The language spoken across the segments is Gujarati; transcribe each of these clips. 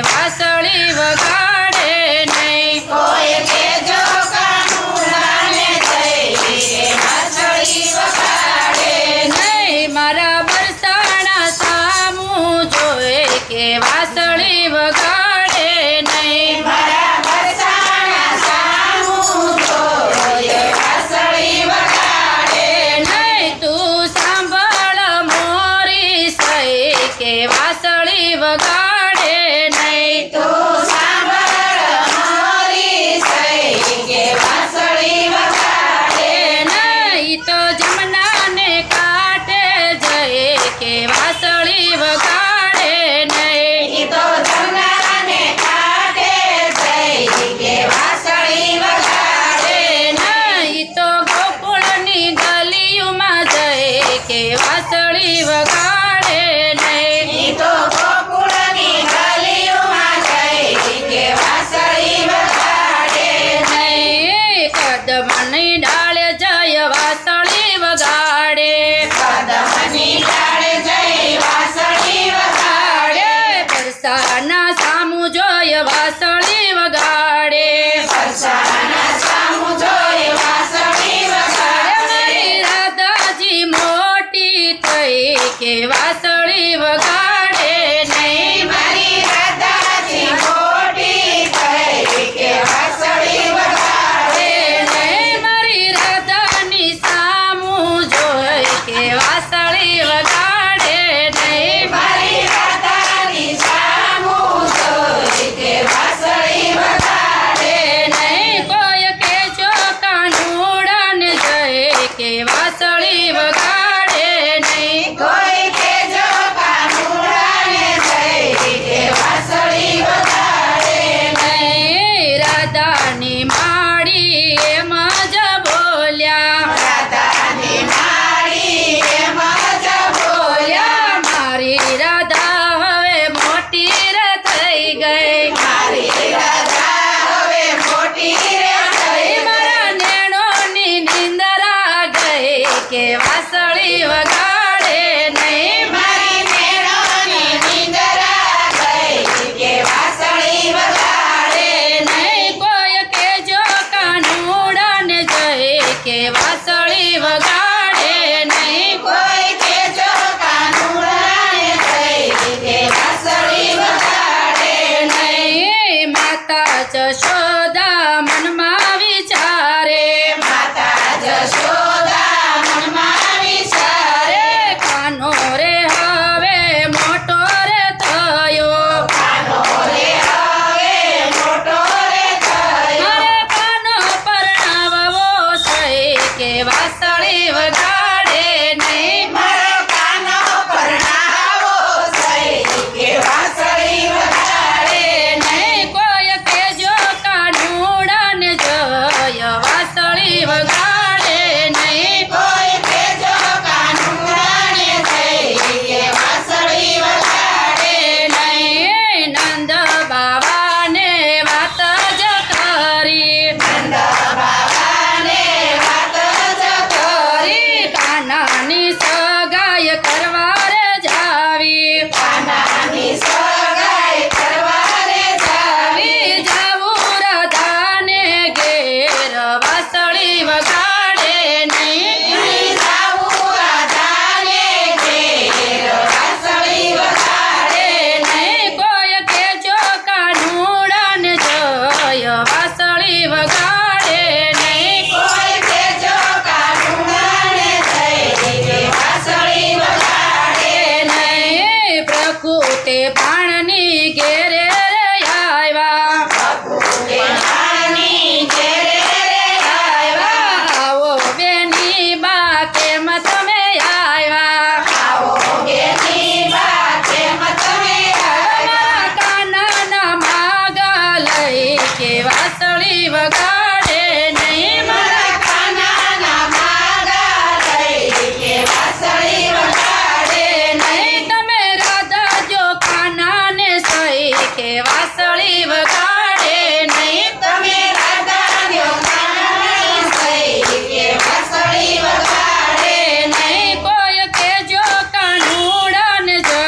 વાસળી વગાડે નહીં કોઈ કેજો કાનુડાને જઈ કે વાસળી વગાડે નહીં મારા બરસાણા સામું જોવે કે વાસળી વગાડે નહીં મારા બરસાણા સામું જોઈએ વાસળી વગાડે નહીં તું સાંભળ મોરી સઈ કે વાસળી વગાડે નહીં તું સાંભળ મોરી સઈ કે વાસળી વગાડે નહીં તો જમનાને કાંઠે જઈ કે વાસળી વગાડે નહીં ઈ તો જમનાને કાઢે જઈ કે વાસળી વગાડે નહીં તો ગોકુળની ગલીઓમાં જઈ કે વાસળી વગાડે નહીં ઈ તો ગોકુળની ગલીઓમાં જઈ કે વાસળી વગાડે નહીં કદમની ડાળે જય વાસળી વગાડે કદમની ડાળે જઈ વાસળી વગાડે પરસાના સામું જોય વાસળી વગાડે પરસાના સામું જોઈ વાસળી વગાડે મારી રાધાજી મોટી થઈ કે વાસળી વગાડે નહીં મારી રાધાજી મોટી થઈ કે વાસળી વગાડે નહીં મારી રાધાની સામું જોઈ કે વાસળી વગાડે નહીં મારી રાધાની સામું જોઈ કે વાસળી વગાડે નહીં કોઈ કેજો કાનુડાને જઈ કે વાસળી વગાડે નહીં કોઈ કેજો કાનુડાને જઈ કે વાસળી વગાડે નહીં રાધાની માડી એમ જ બોલ્યા રાધાની માળી એમ જ બોલ્યા મારી રાધા હવે મોટી રે થઈ ગઈ મારી રાધા હવે મોટી રે થઈ મારા નેણોની નિંદરા ગઈ કે વાસળી વગાડે નહીં મારી મેળોની નિંદરા ગઈ કે વાસળી વગાડે નહીં કોઈ કેજો કાનુડાને જઈ કે વાસળી વગાડે નહીં કોઈ કેજો કાનુડાને જઈ કે વાસળી વગાડે નહીં માતા જશોદા મનમાં વિચારે માતા જશોદા મનમાં વિચારે કાનો રે હવે મોટો રે થયો કાનો રે હવે મોટો રે થયો મારે કાનો પરણાવવો થઈ કે વાસળી વગાડે નહીં મારો કાનો પરણાવો થઈ કે વાસળી વગાડે નહીં કોઈ કેજો કાનુડાને જય વાસળી વગાડે નહીં કોઈ કેજો કાનુડાને જઈ કે વાસળી વગાડે નહીં નંદ બાવાને વાત જ કરી નંદ બાબાને વાત જ કરી કાનાની સગાઈ કરવા રે જાવી કાનાની સગાઈ કરવા રે જાવી આવી જાવું રાધાને ઘેર વાસળી વગાડે નહીં જાવું રાધાને ઘેર વાસળી વગાડે નહીં કોઈ કેજો કાનુડાને જય વાસળી વગાડે નહીં કોઈ કેજો કાનુડાને જઈ કે વાસળી વગાડે નહીં પ્રકૃતે પાણની ઘેરે રે આવ્યા પ્રભુને પાણી ઘેરે રે આવ્યા આવો બેની બા કેમ તમે આવ્યા આવો બેની બા કેમ તમે આવ્યા મારા કાનાના માગા લઈ કે વાસળી વગાડે નહીં મારા કાનાના માગા લઈ કે વાસળી વગાડે નહીં તમે રાધા જો કાનાને સહી કે વાસળી વગાડે નહીં તમે રાધાનો કાનાને સહી કે વાસળી વગાડે નહીં કોઈ કેજો કાનુડાને જય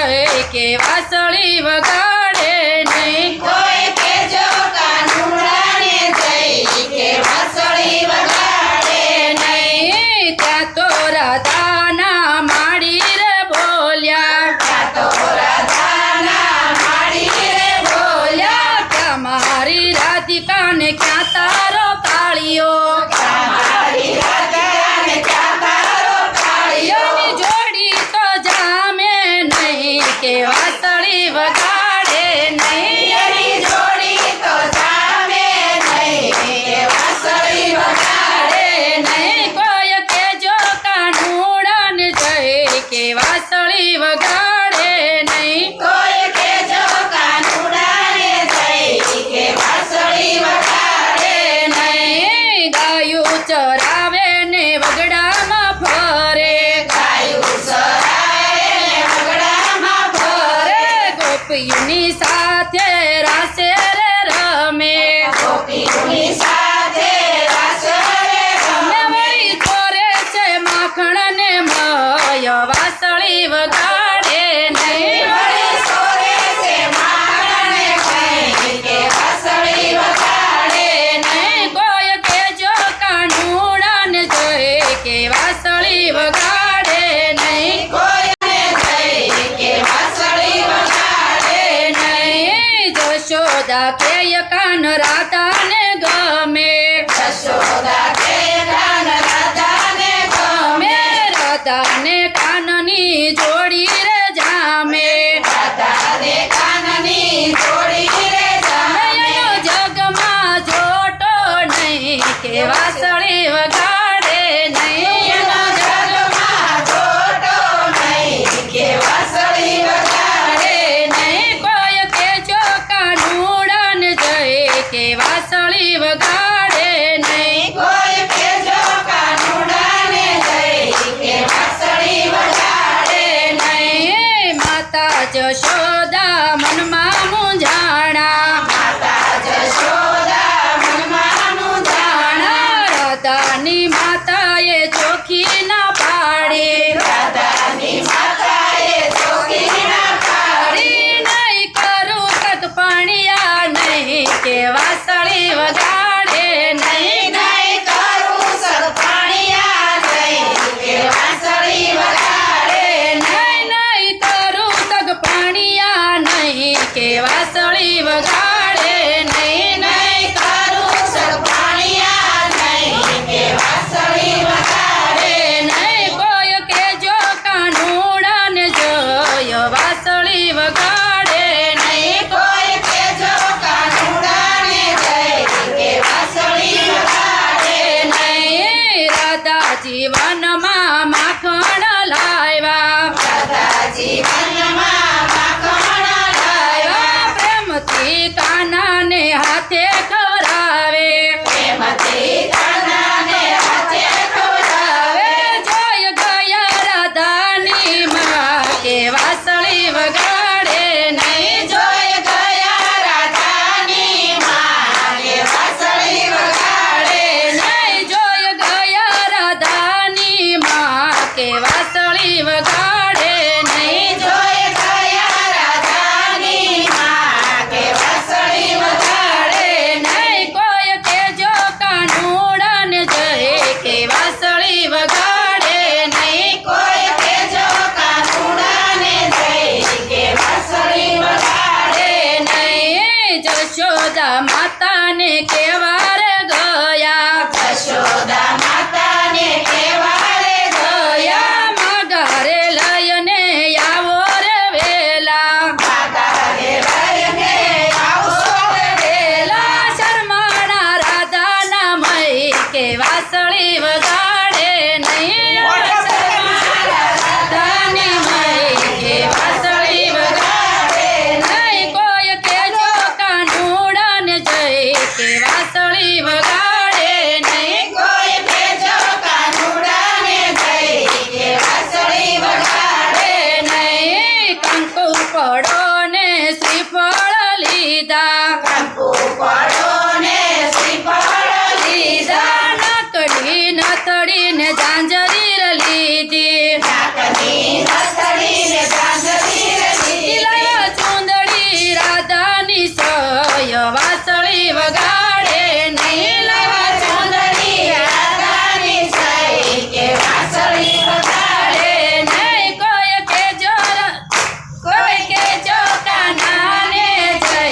કે વાસળી વગાડે નહીં ગોપીઓની સાથે રાસે રે રમે ગોપીઓની સાથે રાસ રે અમે રમે. વળી ચોરે છે માખણ ને મય વાસળી વગાડે નહીં વળી સોરે છે માખણને કઈ કે વાંસળી વગાડે નહીં કોઈ કેજો કાનુડાને જય કે વાસળી વગાડે નહીં કોઈને જઈ કે વાંસળી વગાડે નહીં જશોદા કે કાન રાધાને ગમે જશોદા કે કાન રાધાને ગમે. રાધાને કાનની જોડી રે જામે રાધાને કાનની જોડી રે જામે. એનો જગમાં જોટો નહીં કે વાસળી વગાડે નહીં એનો જગમાં જોટો નહીં કે વાંસળી વગાડે નહીં કોઈ કેજો કાનુડાને જય કે વાસળી વગાડે નહીં કોઈ કેજો કાનુડાને જઈ કે વાંસળી વગાડે નહીં માતા જશોદા મનમાં મૂંઝાણા માતા જશોદા મનમાં મૂંઝાણા. રાધાની માતાએ ચોખી ના પાડી રાધાની માતાએ ચોખી ના પાડી. નહીં કરું કક પાણિયા નહીં કે વાસળી વગાડે નહીં નહીં કરું સગપાણિયા જઈ કે વાંસળી વગાડે નહીં નહીં કરું તગ પાણિયા નહીં કે વાસળી વગાડે નહીં નહીં કરું સગપાણિયા નહીં કે વાંસળી વગાડે નહીં કોઈ કેજો કાનુડાને જોય વાસળી વગાડે નહીં કોઈ કેજો કાનુડાને જઈ કે વાંસળી વગાડે નહીં રાધાજી વનમાં માખણ લાવ્યા રાધા જીવનમાં માખણ લાવ્યા. પ્રેમથી કાનાને હાથે ખવડાવે પ્રેમથી કાનાને હાથે ખવડાવે. જોય ગયા રાધાની માં કે વાસળી વગાડે નહીં જોઈ ગયા રાધાની માં કે વાંસળી વગાડે નહીં જોય ગયા રાધાની માં કે વાસળી વગાડે નહીં જોઈ ગયા રાધાની માં કે વાંસળી વગાડે નહીં કોઈ કેજો કાનુડાને જય કે વાસળી વગાડે નહીં કોઈ કેજો કાનુડાને જઈ કે વાંસળી વગાડે નહીં જશોદા માતાને કેવાર ગયા જશોદા માતાને કેવાડે ગયા. ગયા મગારે લઈને આવો રે વેલા માતાને લઈને આવશો રે વેલા શરમાણા રાધાના મય કે વાસળી વગાડે નહીં રાધાની મય કે વાસળી વગાડે નહીં કોઈ કેજો કાનુડાને જય કે વાસળી વગાડે નહીં કોઈ કેજો કાનુડાને જઈ કે વાંસળી વગાડે નહીં કંકુ પડો ને શ્રીફળ લીધા કંકુ પડો ને શ્રીફળ લીધા. નાકડી નથડી ને ઝાંઝરીર લીધી નાકની હથડી ને ઝાંઝરીર લીધી. લાવ્યા ચૂંદડી રાધાની સય વાસળી વગાડે નહીં લાવ્યા ચૂંદડી રાધાની સઈ કે વાંસળી વગાડે નહીં કોઈ કેજો કાનાને જય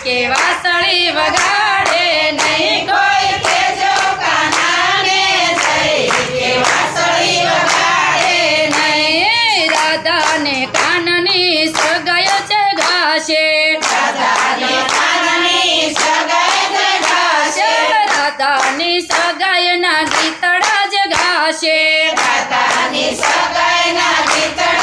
કે વાસળી વગાડે નહીં કોઈ કેજો કાનાને જઈ કે વાંસળી વગાડે નહીં રાધાને કાનની સગાય છે ગાશે રાધાને કાનની સગાઈ ગાશે. રાધાની સગાયના ગીતડા જ ગાશે રાધાની સગાઈના ગીતડા